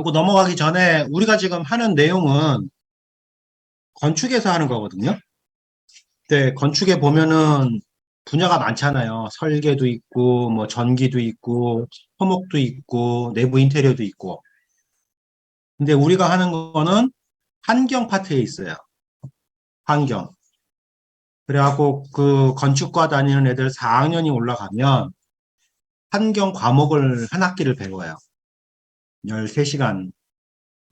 요거 넘어가기 전에 우리가 지금 하는 내용은 건축에서 하는 거거든요. 근데 건축에 보면은 분야가 많잖아요. 설계도 있고, 뭐 전기도 있고, 토목도 있고, 내부 인테리어도 있고. 근데 우리가 하는 거는 환경 파트에 있어요. 환경. 그래갖고 그 건축과 다니는 애들 4학년이 올라가면 환경 과목을 한 학기를 배워요. 13시간,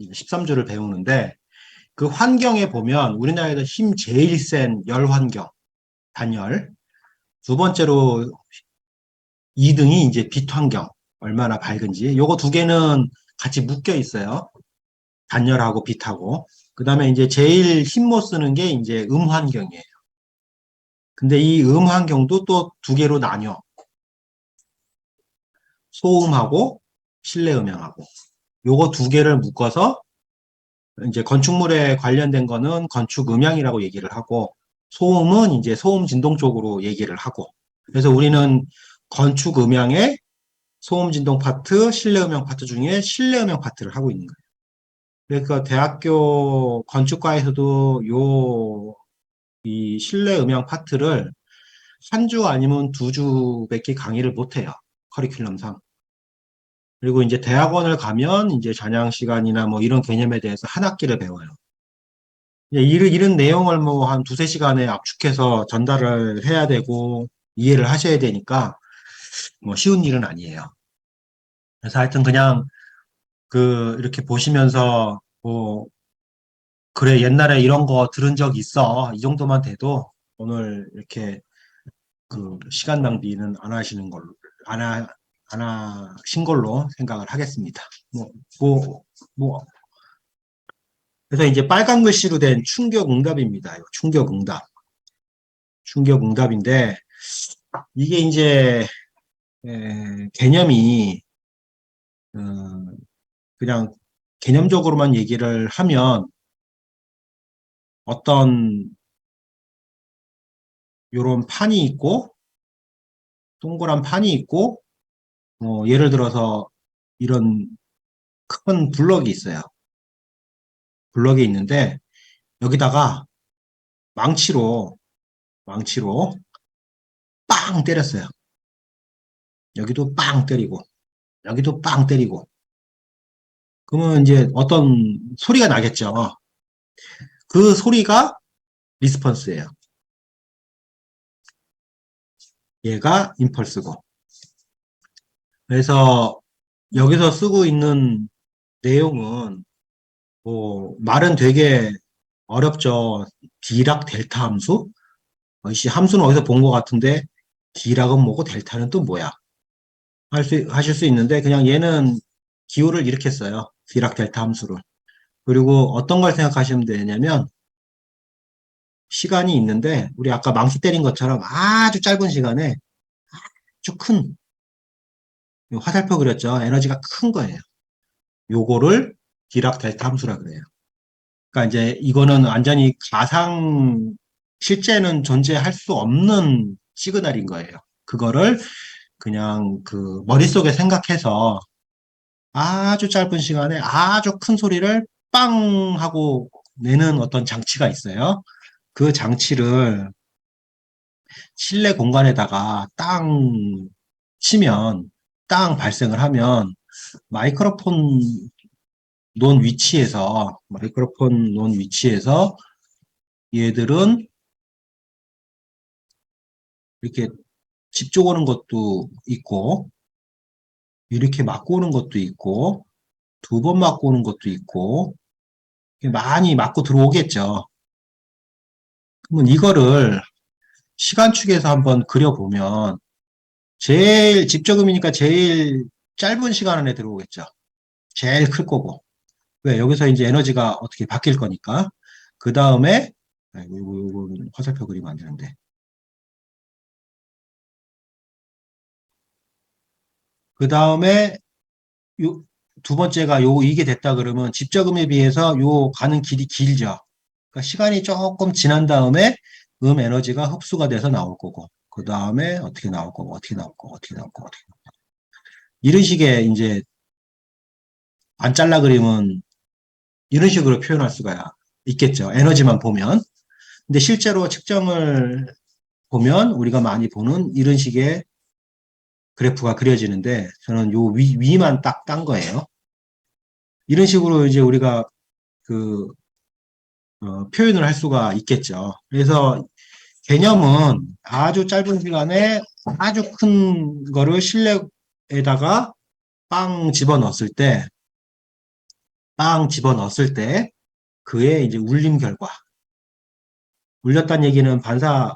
13주를 배우는데 그 환경에 보면 우리나라에서 힘 제일 센 열환경, 단열. 두 번째로 2등이 이제 빛환경, 얼마나 밝은지. 요거 두 개는 같이 묶여 있어요. 단열하고 빛하고. 그 다음에 이제 제일 힘 못 쓰는 게 이제 음환경이에요. 근데 이 음환경도 또 두 개로 나뉘어. 소음하고 실내 음향하고. 요거 두 개를 묶어서 이제 건축물에 관련된 거는 건축 음향이라고 얘기를 하고, 소음은 이제 소음 진동 쪽으로 얘기를 하고. 그래서 우리는 건축 음향의 소음 진동 파트, 실내 음향 파트 중에 실내 음향 파트를 하고 있는 거예요. 그러니까 대학교 건축과에서도 이 실내 음향 파트를 한 주 아니면 두 주밖에 강의를 못 해요. 커리큘럼상. 그리고 이제 대학원을 가면 이제 전양 시간이나 뭐 이런 개념에 대해서 한 학기를 배워요. 이런 내용을 뭐 한 두세 시간에 압축해서 전달을 해야 되고 이해를 하셔야 되니까 뭐 쉬운 일은 아니에요. 그래서 하여튼 그냥 이렇게 보시면서 뭐 그래 옛날에 이런 거 들은 적 있어 이 정도만 돼도 오늘 이렇게 그 시간 낭비는 안 하시는 걸로 안 하신 걸로 생각을 하겠습니다. 뭐, 뭐, 뭐. 그래서 이제 빨간 글씨로 된 충격응답입니다. 충격응답. 충격응답인데 이게 이제 개념이 어, 그냥 개념적으로만 얘기를 하면 어떤 요런 판이 있고 동그란 판이 있고 예를 들어서 이런 큰 블럭이 있어요. 블럭이 있는데 여기다가 망치로 빵 때렸어요. 여기도 빵 때리고 여기도 빵 때리고 그러면 이제 어떤 소리가 나겠죠. 그 소리가 리스폰스예요. 얘가 임펄스고. 그래서 여기서 쓰고 있는 내용은 뭐 말은 되게 어렵죠. 디락 델타 함수? 씨 함수는 어디서 본 것 같은데 디락은 뭐고 델타는 또 뭐야? 하실 수 있는데 그냥 얘는 기호를 이렇게 써요. 디락 델타 함수를. 그리고 어떤 걸 생각하시면 되냐면 시간이 있는데 우리 아까 망치 때린 것처럼 아주 짧은 시간에 아주 큰 화살표 그렸죠. 에너지가 큰 거예요. 요거를 디락 델타 함수라 그래요. 그러니까 이제 이거는 완전히 실제는 존재할 수 없는 시그널인 거예요. 그거를 그냥 그 머릿속에 생각해서 아주 짧은 시간에 아주 큰 소리를 빵 하고 내는 어떤 장치가 있어요. 그 장치를 실내 공간에다가 땅 치면, 땅 발생을 하면 마이크로폰 마이크로폰 놓은 위치에서 얘들은 이렇게 집쪽 오는 것도 있고, 이렇게 맞고 오는 것도 있고, 두 번 맞고 오는 것도 있고, 많이 맞고 들어오겠죠. 그러면 이거를 시간축에서 한번 그려보면, 제일 집적음이니까 제일 짧은 시간 안에 들어오겠죠. 제일 클 거고. 왜? 여기서 이제 에너지가 어떻게 바뀔 거니까. 그 다음에, 이거 화살표 그리면 안 되는데. 그 다음에 두 번째가 이게 됐다 그러면 집적음에 비해서 가는 길이 길죠. 그러니까 시간이 조금 지난 다음에 에너지가 흡수가 돼서 나올 거고, 그 다음에 어떻게 나올 거고, 어떻게 나올 거고, 어떻게 나올 거고, 어떻게 나올 거고. 이런 식의 이제 안 잘라 그리면 이런 식으로 표현할 수가 있겠죠. 에너지만 보면. 근데 실제로 측정을 보면 우리가 많이 보는 이런 식의 그래프가 그려지는데 저는 요 위만 딱 딴 거예요. 이런 식으로 이제 우리가 그 표현을 할 수가 있겠죠. 그래서 개념은 아주 짧은 시간에 아주 큰 거를 실내에다가 빵 집어넣었을 때 그의 이제 울림 결과. 울렸다는 얘기는 반사음이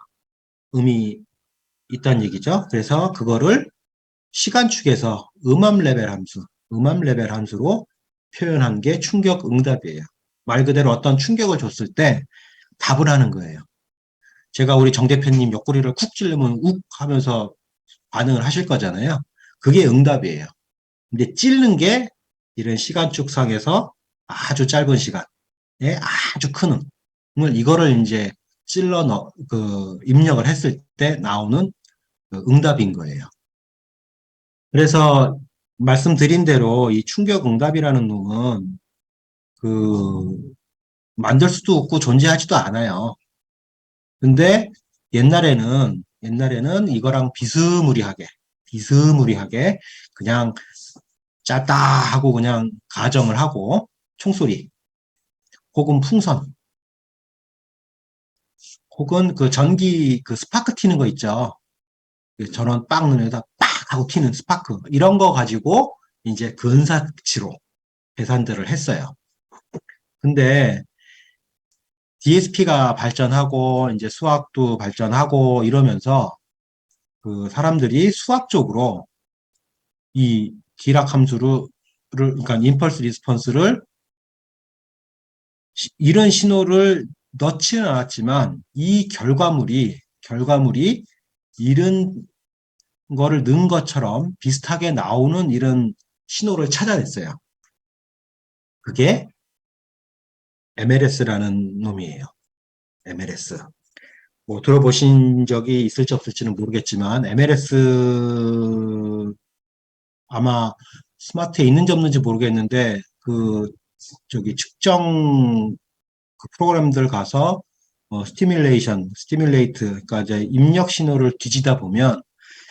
있다는 얘기죠. 그래서 그거를 시간축에서 음압 레벨 함수로 표현한 게 충격 응답이에요. 말 그대로 어떤 충격을 줬을 때 답을 하는 거예요. 제가 우리 정 대표님 옆구리를 쿡 찌르면 욱 하면서 반응을 하실 거잖아요. 그게 응답이에요. 근데 찌르는 게 이런 시간축상에서 아주 짧은 시간에 아주 큰 음을 이거를 이제 입력을 했을 때 나오는 그 응답인 거예요. 그래서 말씀드린 대로 이 충격 응답이라는 놈은 그 만들 수도 없고 존재하지도 않아요. 근데 옛날에는 이거랑 비스무리하게 그냥 짧다 하고 그냥 가정을 하고 총소리 혹은 풍선 혹은 그 전기 그 스파크 튀는 거 있죠. 전원 빵 눈에다 빡 하고 튀는 스파크 이런 거 가지고 이제 근사치로 계산들을 했어요. 근데 DSP가 발전하고 이제 수학도 발전하고 이러면서 그 사람들이 수학적으로 이 디락 함수를 그러니까 임펄스 리스폰스를 이런 신호를 넣지는 않았지만 이 결과물이 이런 거를 넣은 것처럼 비슷하게 나오는 이런 신호를 찾아냈어요. 그게 MLS라는 놈이에요. MLS. 뭐 들어보신 적이 있을지 없을지는 모르겠지만 MLS 아마 스마트에 있는지 없는지 모르겠는데 그 저기 측정 그 프로그램들 가서 스티뮬레이트 그러니까 이제 입력 신호를 뒤지다 보면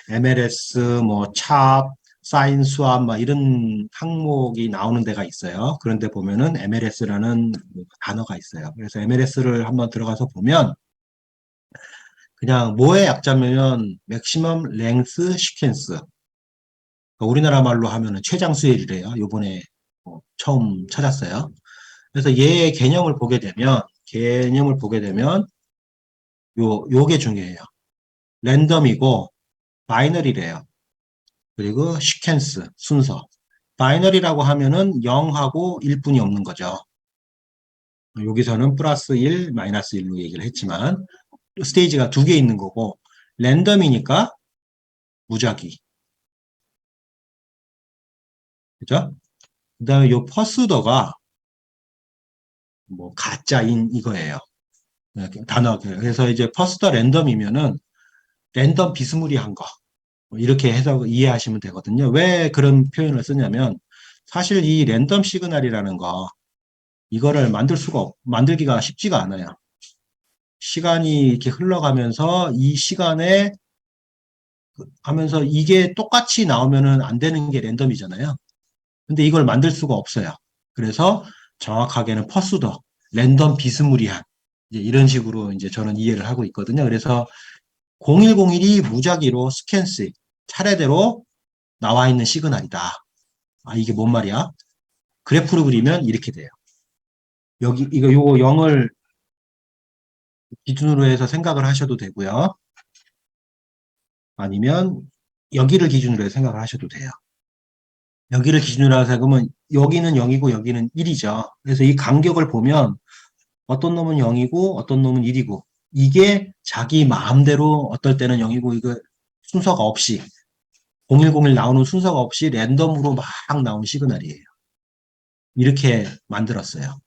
MLS 뭐 찹, 사인 수압 막 이런 항목이 나오는 데가 있어요. 그런데 보면은 MLS라는 단어가 있어요. 그래서 MLS를 한번 들어가서 보면 그냥 뭐의 약자면 맥시멈 랭스 시퀀스. 우리나라 말로 하면은 최장수열이래요. 요번에 처음 찾았어요. 그래서 얘의 개념을 보게 되면 요게 중요해요. 랜덤이고 바이너리래요. 그리고 시퀀스 순서. 바이너리라고 하면은 0하고 1분이 없는 거죠. 여기서는 플러스 1, 마이너스 1로 얘기를 했지만 스테이지가 두 개 있는 거고 랜덤이니까 무작위. 그죠? 그다음에 요 퍼스더가 뭐 가짜인 이거예요. 단어. 그래서 이제 퍼스더 랜덤이면은 랜덤 비스무리한 거. 뭐 이렇게 해서 이해하시면 되거든요. 왜 그런 표현을 쓰냐면 사실 이 랜덤 시그널이라는 거 이거를 만들기가 쉽지가 않아요. 시간이 이렇게 흘러가면서 이 시간에 하면서 이게 똑같이 나오면은 안 되는 게 랜덤이잖아요. 근데 이걸 만들 수가 없어요. 그래서 정확하게는 퍼스더, 랜덤 비스무리한 이제 이런 식으로 이제 저는 이해를 하고 있거든요. 그래서 0101이 무작위로 스캔스 차례대로 나와 있는 시그널이다. 아, 이게 뭔 말이야? 그래프로 그리면 이렇게 돼요. 요거 0을 기준으로 해서 생각을 하셔도 되고요. 아니면 여기를 기준으로 해서 생각을 하셔도 돼요. 여기를 기준으로 해서 그러면 여기는 0이고 여기는 1이죠. 그래서 이 간격을 보면 어떤 놈은 0이고 어떤 놈은 1이고 이게 자기 마음대로 어떨 때는 0이고 이거 순서가 없이 0101 나오는 순서가 없이 랜덤으로 막 나온 시그널이에요. 이렇게 만들었어요.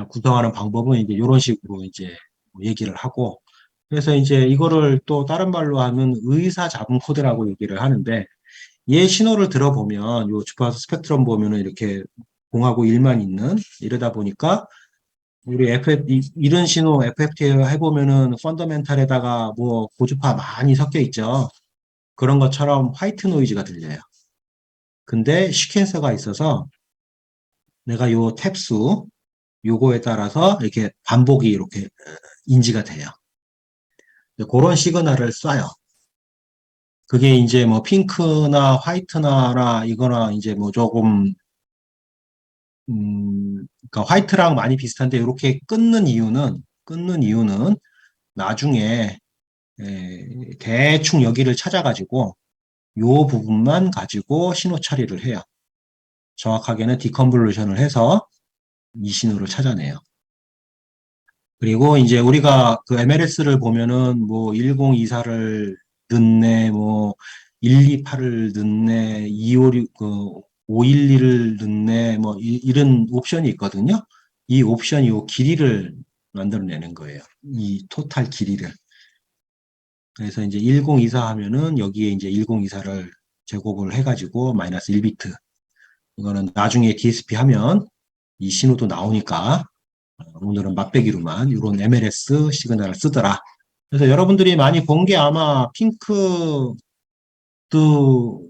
구성하는 방법은 이제 이런 식으로 이제 얘기를 하고 그래서 이제 이거를 또 다른 말로 하면 의사 잡음 코드라고 얘기를 하는데 얘 신호를 들어보면 요 주파수 스펙트럼 보면은 이렇게 공하고 1만 있는 이러다 보니까 우리 이런 신호 FFT 해보면은 펀더멘탈에다가 뭐 고주파 많이 섞여 있죠. 그런 것처럼 화이트 노이즈가 들려요. 근데 시퀀서가 있어서 내가 요 탭수 요거에 따라서 이렇게 반복이 이렇게 인지가 돼요. 그런 시그널을 쏴요. 그게 이제 뭐 핑크나 화이트나라 이거나 이제 뭐 조금 그러니까 화이트랑 많이 비슷한데 이렇게 끊는 이유는 나중에 대충 여기를 찾아가지고 요 부분만 가지고 신호 처리를 해요. 정확하게는 디컨볼루션을 해서 이 신호를 찾아내요. 그리고 이제 우리가 그 MLS를 보면은 뭐 1024를 넣네, 뭐 128을 넣네, 256, 512를 넣네, 뭐 이런 옵션이 있거든요. 이 옵션이 요 길이를 만들어내는 거예요. 이 토탈 길이를. 그래서 이제 1024 하면은 여기에 이제 1024를 제곱을 해가지고 마이너스 1비트. 이거는 나중에 DSP 하면 이 신호도 나오니까 오늘은 맛배기로만 이런 MLS 시그널을 쓰더라. 그래서 여러분들이 많이 본 게 아마 핑크도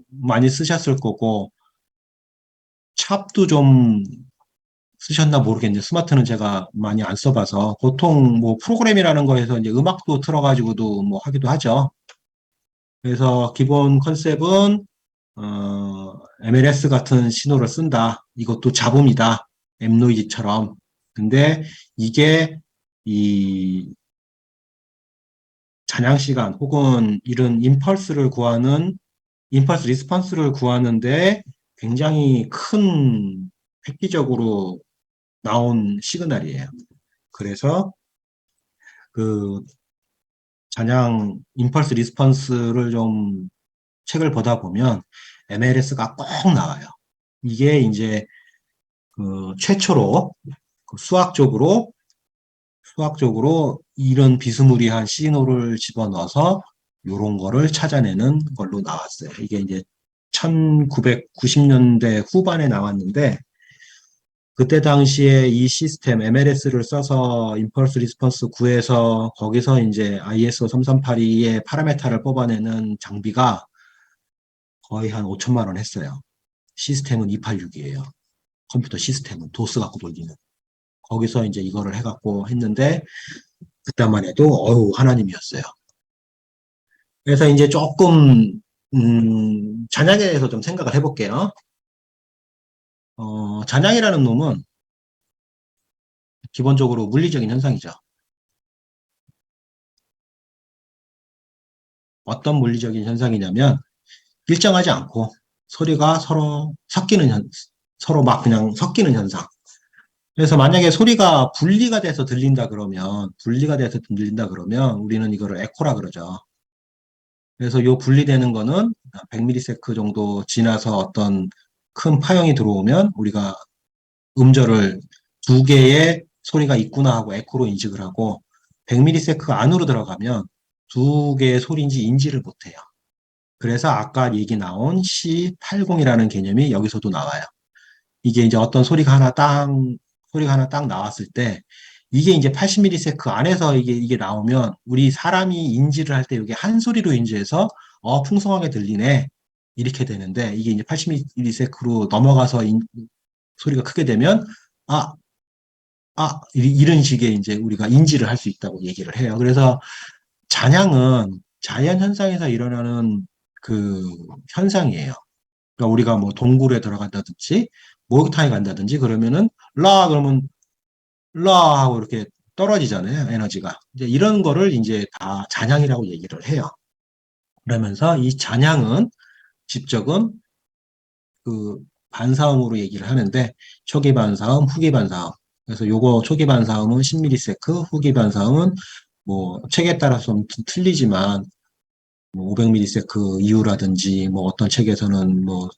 많이 쓰셨을 거고 찹도 좀 쓰셨나 모르겠네요. 스마트는 제가 많이 안 써봐서 보통 뭐 프로그램이라는 거에서 이제 음악도 틀어가지고도 뭐 하기도 하죠. 그래서 기본 컨셉은 MLS 같은 신호를 쓴다. 이것도 잡음이다. 앰노이즈처럼. 근데 이게 이 잔향 시간 혹은 이런 임펄스 리스폰스를 구하는데 굉장히 큰 획기적으로 나온 시그널이에요. 그래서 그 잔향 임펄스 리스폰스를 좀 책을 보다 보면 MLS가 꼭 나와요. 이게 이제 그 최초로 그 수학적으로 이런 비스무리한 신호를 집어넣어서 요런 거를 찾아내는 걸로 나왔어요. 이게 이제 1990년대 후반에 나왔는데 그때 당시에 이 시스템 MLS를 써서 임펄스 리스폰스 구해서 거기서 이제 ISO 3382의 파라메타를 뽑아내는 장비가 거의 한 5천만 원 했어요. 시스템은 286이에요. 컴퓨터 시스템은 도스 갖고 돌리는. 거기서 이제 이거를 해갖고 했는데 그때만 해도 하나님이었어요. 그래서 이제 조금 잔향에 대해서 좀 생각을 해볼게요. 잔향이라는 놈은 기본적으로 물리적인 현상이죠. 어떤 물리적인 현상이냐면 일정하지 않고 소리가 서로 막 그냥 섞이는 현상. 그래서 만약에 소리가 분리가 돼서 들린다 그러면 우리는 이거를 에코라 그러죠. 그래서 요 분리되는 거는 100ms 정도 지나서 어떤 큰 파형이 들어오면 우리가 음절을 두 개의 소리가 있구나 하고 에코로 인식을 하고 100ms 안으로 들어가면 두 개의 소리인지 인지를 못해요. 그래서 아까 얘기 나온 C80이라는 개념이 여기서도 나와요. 이게 이제 어떤 소리가 하나 딱 나왔을 때 이게 이제 80ms 안에서 이게 나오면 우리 사람이 인지를 할 때 이게 한 소리로 인지해서 풍성하게 들리네 이렇게 되는데 이게 이제 80ms로 넘어가서 소리가 크게 되면 아, 이런 식의 이제 우리가 인지를 할 수 있다고 얘기를 해요. 그래서 잔향은 자연 현상에서 일어나는 그 현상이에요. 그러니까 우리가 뭐 동굴에 들어간다든지 목욕탕에 간다든지 그러면은 그러면 라 하고 이렇게 떨어지잖아요, 에너지가. 이제 이런 거를 이제 다 잔향이라고 얘기를 해요. 그러면서 이 잔향은 직접은 그 반사음으로 얘기를 하는데 초기 반사음, 후기 반사음. 그래서 요거 초기 반사음은 10ms, 후기 반사음은 뭐 책에 따라서 좀 틀리지만 뭐 500ms 이후라든지 뭐 어떤 책에서는 뭐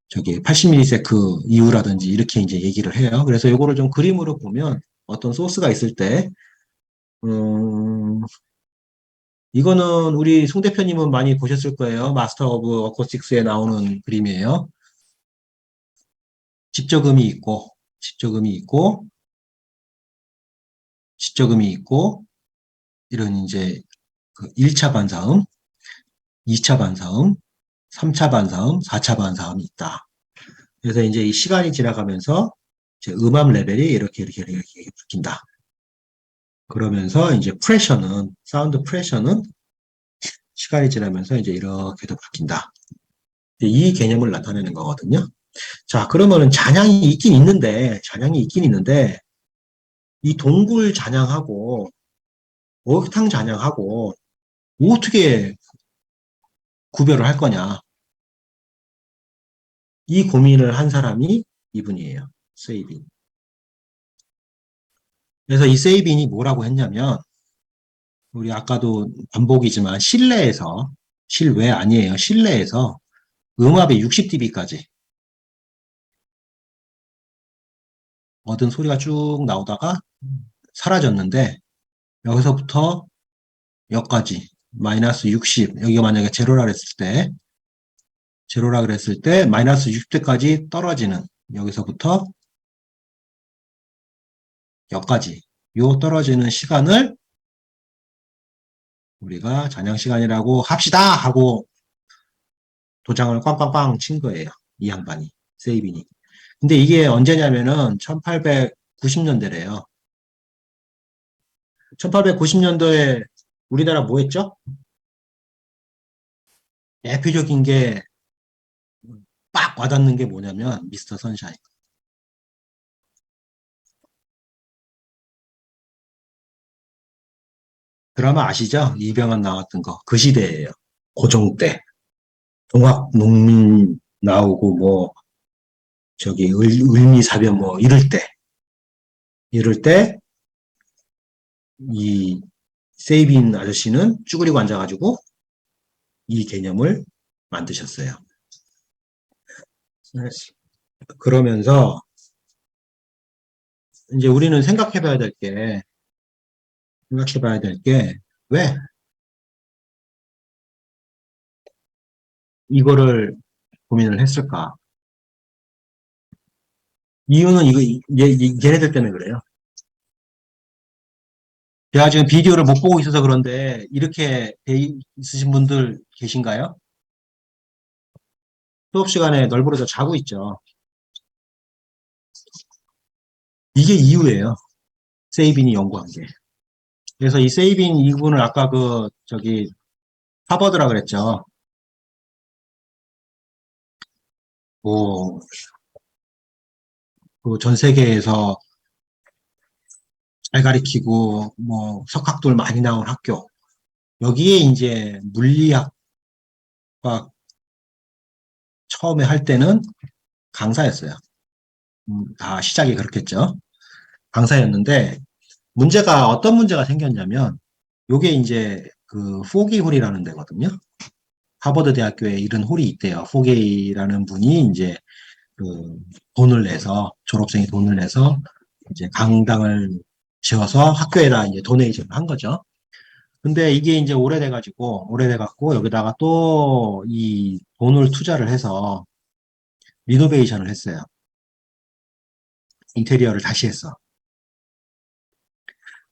저기 80ms 이후라든지 이렇게 이제 얘기를 해요. 그래서 요거를 좀 그림으로 보면 어떤 소스가 있을 때 음, 이거는 우리 송 대표님은 많이 보셨을 거예요. 마스터 오브 어코스틱스에 나오는 그림이에요. 집저음이 있고, 집저음이 있고, 집저음이 있고, 이런 이제 그 1차 반사음, 2차 반사음, 3차 반사음, 4차 반사음이 있다. 그래서 이제 이 시간이 지나가면서 이제 음압 레벨이 이렇게 바뀐다. 그러면서 이제 프레셔는, 사운드 프레셔는 시간이 지나면서 이제 이렇게도 바뀐다. 이 개념을 나타내는 거거든요. 자, 그러면은 잔향이 있긴 있는데, 이 동굴 잔향하고, 목욕탕 잔향하고, 어떻게 구별을 할 거냐. 이 고민을 한 사람이 이분이에요. 세이빈. 그래서 이 세이빈이 뭐라고 했냐면, 우리 아까도 반복이지만, 실외 아니에요. 실내에서 음압이 60dB까지 얻은 소리가 쭉 나오다가 사라졌는데, 여기서부터 여기까지, 마이너스 60, 여기가 만약에 제로라 그랬을 때, 마이너스 60대까지 떨어지는, 여기서부터 여기까지, 요 떨어지는 시간을 우리가 잔향 시간이라고 합시다! 하고 도장을 꽝꽝꽝 친 거예요. 이 양반이, 세이빈이. 근데 이게 언제냐면은 1890년대래요. 1890년도에 우리나라 뭐 했죠? 대표적인 게 빡 와닿는 게 뭐냐면 미스터 선샤인. 드라마 아시죠? 이병헌 나왔던 거. 그 시대예요. 고종 때. 동학 농민 나오고 뭐 저기 을미사변 뭐 이럴 때 이 세이빈 아저씨는 쭈그리고 앉아가지고 이 개념을 만드셨어요. 그러면서 이제 우리는 생각해봐야 될 게 왜 이거를 고민을 했을까? 이유는 얘네들 때문에 그래요. 제가 지금 비디오를 못 보고 있어서 그런데 이렇게 돼 있으신 분들 계신가요? 수업 시간에 널브러져 자고 있죠. 이게 이유예요. 세이빈이 연구한 게. 그래서 이 세이빈 이분을 아까 하버드라 그랬죠. 뭐, 그전 세계에서 잘 가리키고, 뭐, 석학돌 많이 나온 학교. 여기에 이제 물리학과 처음에 할 때는 강사였어요. 다 시작이 그렇겠죠. 강사였는데, 어떤 문제가 생겼냐면, 요게 이제 포기홀이라는 데거든요. 하버드 대학교에 이런 홀이 있대요. 포게이라는 분이 이제 그 졸업생이 돈을 내서 이제 강당을 지어서 학교에다 이제 도네이션을 한 거죠. 근데 이게 이제 오래돼갖고 여기다가 또 이 돈을 투자를 해서 리노베이션을 했어요. 인테리어를 다시 했어.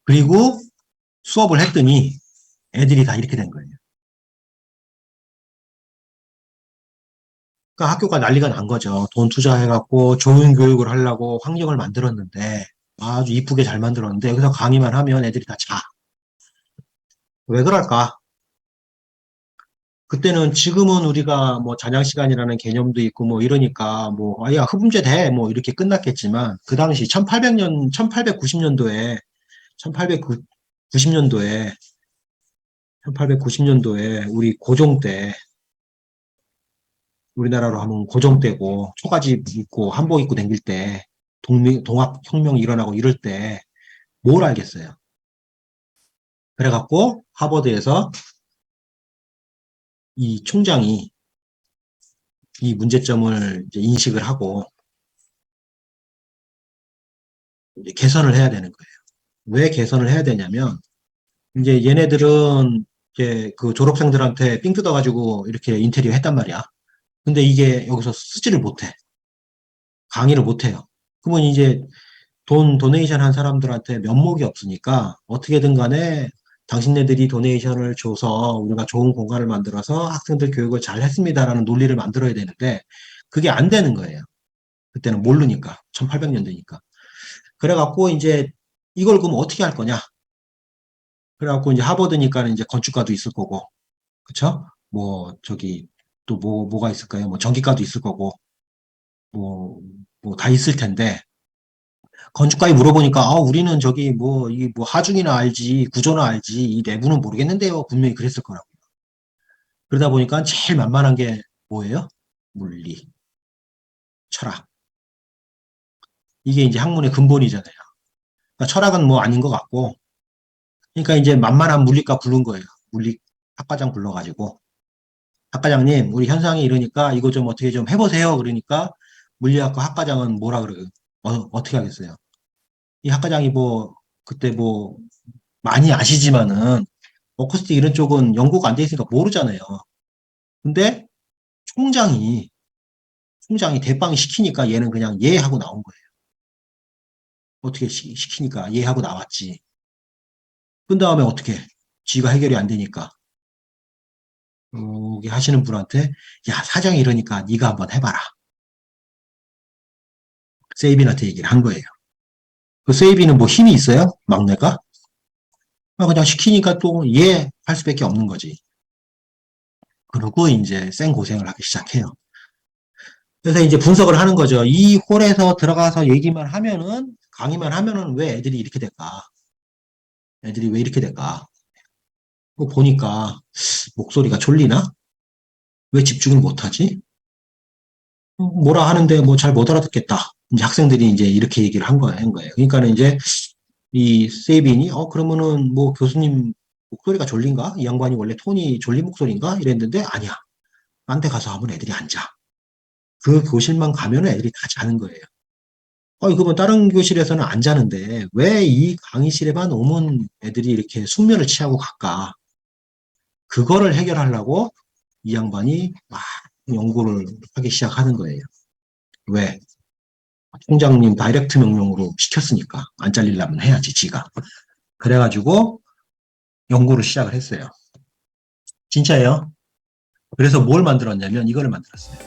그리고 수업을 했더니 애들이 다 이렇게 된 거예요. 그러니까 학교가 난리가 난 거죠. 돈 투자해갖고 좋은 교육을 하려고 환경을 만들었는데 아주 이쁘게 잘 만들었는데 여기서 강의만 하면 애들이 다 자. 왜 그럴까? 그때는 지금은 우리가 뭐 잔양 시간이라는 개념도 있고 뭐 이러니까 뭐 아야 흡음제 돼 뭐 이렇게 끝났겠지만 그 당시 1890년도에 1890년도에 1890년도에 우리 고종 때 우리나라로 하면 고종 때고 초가집 입고 한복 입고 다닐 때 동학혁명 일어나고 이럴 때 뭘 알겠어요. 그래갖고 하버드에서 이 총장이 이 문제점을 이제 인식을 하고 이제 개선을 해야 되는 거예요. 왜 개선을 해야 되냐면 이제 얘네들은 이제 그 졸업생들한테 삥 뜯어가지고 이렇게 인테리어 했단 말이야. 근데 이게 여기서 쓰지를 못해. 강의를 못해요. 그러면 이제 도네이션 한 사람들한테 면목이 없으니까 어떻게든 간에 당신네들이 도네이션을 줘서 우리가 좋은 공간을 만들어서 학생들 교육을 잘 했습니다라는 논리를 만들어야 되는데 그게 안 되는 거예요. 그때는 모르니까. 1800년대니까. 그래갖고 이제 이걸 그럼 어떻게 할 거냐? 그래갖고 이제 하버드니까는 이제 건축가도 있을 거고, 그쵸? 뭐, 저기, 또 뭐가 있을까요? 뭐 전기과도 있을 거고, 뭐, 뭐 다 있을 텐데, 건축가에 물어보니까, 우리는 저기 뭐, 이 뭐 하중이나 알지, 구조나 알지, 이 내부는 모르겠는데요. 분명히 그랬을 거라고. 그러다 보니까 제일 만만한 게 뭐예요? 물리, 철학. 이게 이제 학문의 근본이잖아요. 그러니까 철학은 뭐 아닌 것 같고, 그러니까 이제 만만한 물리과 부른 거예요. 물리 학과장 불러가지고. 학과장님, 우리 현상이 이러니까 이거 좀 어떻게 좀 해보세요. 그러니까 물리학과 학과장은 뭐라 그래요? 어떻게 하겠어요? 이 학과장이 뭐, 그때 뭐, 많이 아시지만은, 어쿠스틱 이런 쪽은 연구가 안 돼 있으니까 모르잖아요. 근데 총장이, 총장이 대빵 시키니까 얘는 그냥 예 하고 나온 거예요. 어떻게 시키니까 예 하고 나왔지. 그 다음에 어떻게? 지가 해결이 안 되니까. 여기 하시는 분한테, 야, 사정이 이러니까 네가 한번 해봐라. 세이빈한테 얘기를 한 거예요. 그 세이비는 뭐 힘이 있어요? 막내가? 그냥 시키니까 또 예 할 수밖에 없는 거지. 그러고 이제 생고생을 하기 시작해요. 그래서 이제 분석을 하는 거죠. 이 홀에서 들어가서 얘기만 하면은, 강의만 하면은 왜 애들이 이렇게 될까? 애들이 왜 이렇게 될까? 그거 보니까 목소리가 졸리나? 왜 집중을 못하지? 뭐라 하는데 뭐 잘 못 알아듣겠다. 이제 학생들이 이제 이렇게 얘기를 한 거예요. 그러니까는 이제 이 세이빈이 그러면은 뭐 교수님 목소리가 졸린가? 이 양반이 원래 톤이 졸린 목소리인가? 이랬는데 아니야. 딴 데 가서 하면 애들이 앉아. 그 교실만 가면은 애들이 다 자는 거예요. 그러면 다른 교실에서는 안 자는데 왜 이 강의실에만 오면 애들이 이렇게 숙면을 취하고 갈까? 그거를 해결하려고 이 양반이 막 연구를 하기 시작하는 거예요. 왜? 총장님 다이렉트 명령으로 시켰으니까 안 잘리려면 해야지 지가. 그래가지고 연구를 시작을 했어요. 진짜예요. 그래서 뭘 만들었냐면 이거를 만들었어요.